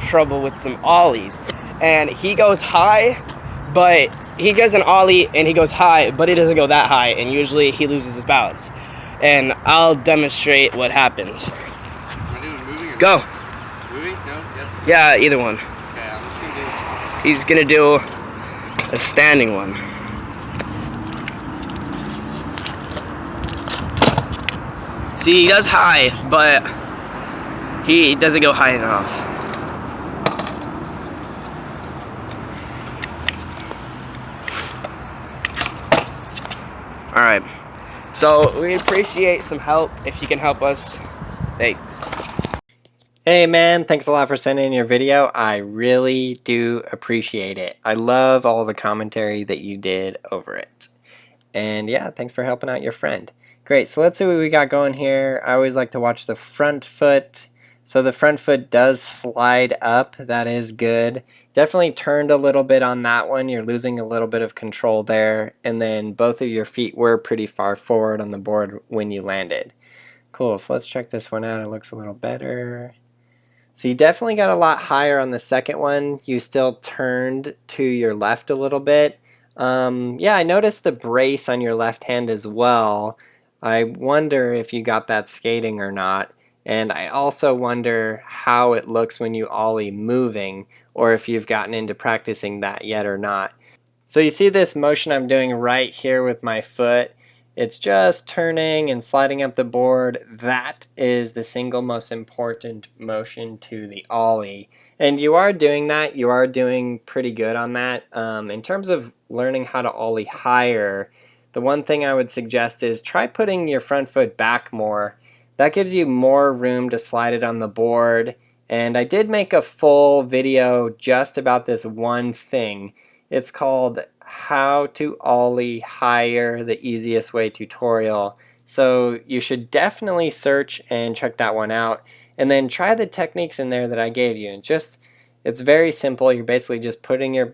trouble with some ollies, and he goes high, but he does an ollie and he goes high, but he doesn't go that high, and usually he loses his balance. And I'll demonstrate what happens. Am I doing moving or go? Moving? No? Yes? Yeah, either one. Okay, I'm just gonna do. He's gonna do a standing one. See, he does high, but he doesn't go high enough. Alright, so we appreciate some help if you can help us. Thanks. Hey man, thanks a lot for sending in your video. I really do appreciate it. I love all the commentary that you did over it. And yeah, thanks for helping out your friend. Great, so let's see what we got going here. I always like to watch the front foot. So the front foot does slide up, that is good. Definitely turned a little bit on that one, you're losing a little bit of control there. And then both of your feet were pretty far forward on the board when you landed. Cool, so let's check this one out, it looks a little better. So you definitely got a lot higher on the second one. You still turned to your left a little bit. Yeah, I noticed the brace on your left hand as well. I wonder if you got that skating or not. And I also wonder how it looks when you ollie moving, or if you've gotten into practicing that yet or not. So you see this motion I'm doing right here with my foot. It's just turning and sliding up the board. That is the single most important motion to the ollie. And you are doing that. You are doing pretty good on that. In terms of learning how to ollie higher, the one thing I would suggest is try putting your front foot back more. That gives you more room to slide it on the board. And I did make a full video just about this one thing. It's called How to Ollie Higher, the Easiest Way tutorial. So you should definitely search and check that one out. And then try the techniques in there that I gave you. And it's very simple. You're basically just putting your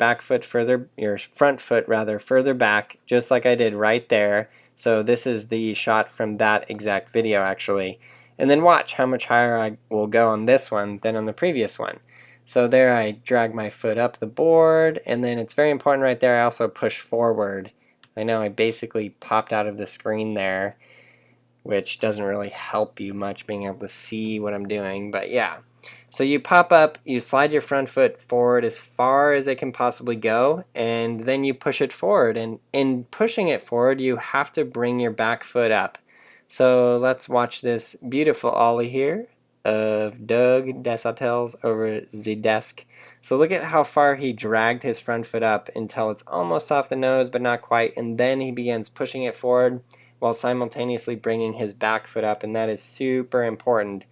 your front foot rather, further back, just like I did right there. So this is the shot from that exact video actually. And then watch how much higher I will go on this one than on the previous one. So there I drag my foot up the board, and then it's very important right there I also push forward. I know I basically popped out of the screen there, which doesn't really help you much being able to see what I'm doing, but yeah. So you pop up, you slide your front foot forward as far as it can possibly go, and then you push it forward. And in pushing it forward, you have to bring your back foot up. So let's watch this beautiful ollie here of Doug Desautel's over the desk. So look at how far he dragged his front foot up until it's almost off the nose, but not quite, and then he begins pushing it forward while simultaneously bringing his back foot up, and that is super important.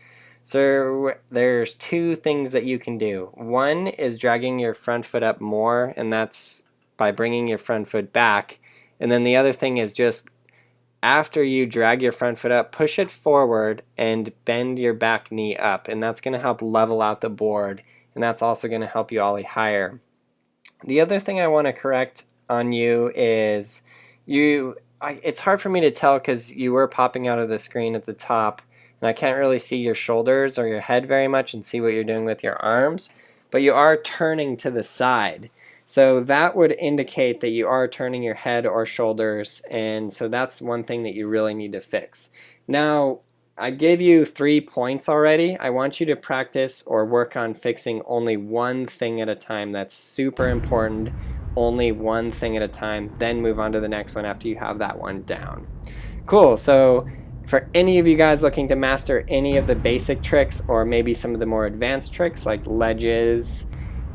So there's two things that you can do. One is dragging your front foot up more, and that's by bringing your front foot back. And then the other thing is just after you drag your front foot up, push it forward and bend your back knee up, and that's going to help level out the board, and that's also going to help you ollie higher. The other thing I want to correct on you is it's hard for me to tell because you were popping out of the screen at the top, and I can't really see your shoulders or your head very much and see what you're doing with your arms, but you are turning to the side. So that would indicate that you are turning your head or shoulders, and so that's one thing that you really need to fix. Now, I gave you 3 points already. I want you to practice or work on fixing only one thing at a time. That's super important. Only one thing at a time, then move on to the next one after you have that one down. Cool, so for any of you guys looking to master any of the basic tricks or maybe some of the more advanced tricks like ledges,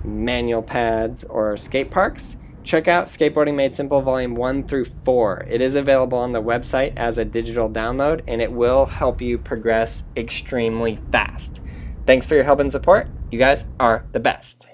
manual pads, or skate parks, check out Skateboarding Made Simple Volume 1 through 4. It is available on the website as a digital download, and it will help you progress extremely fast. Thanks for your help and support. You guys are the best.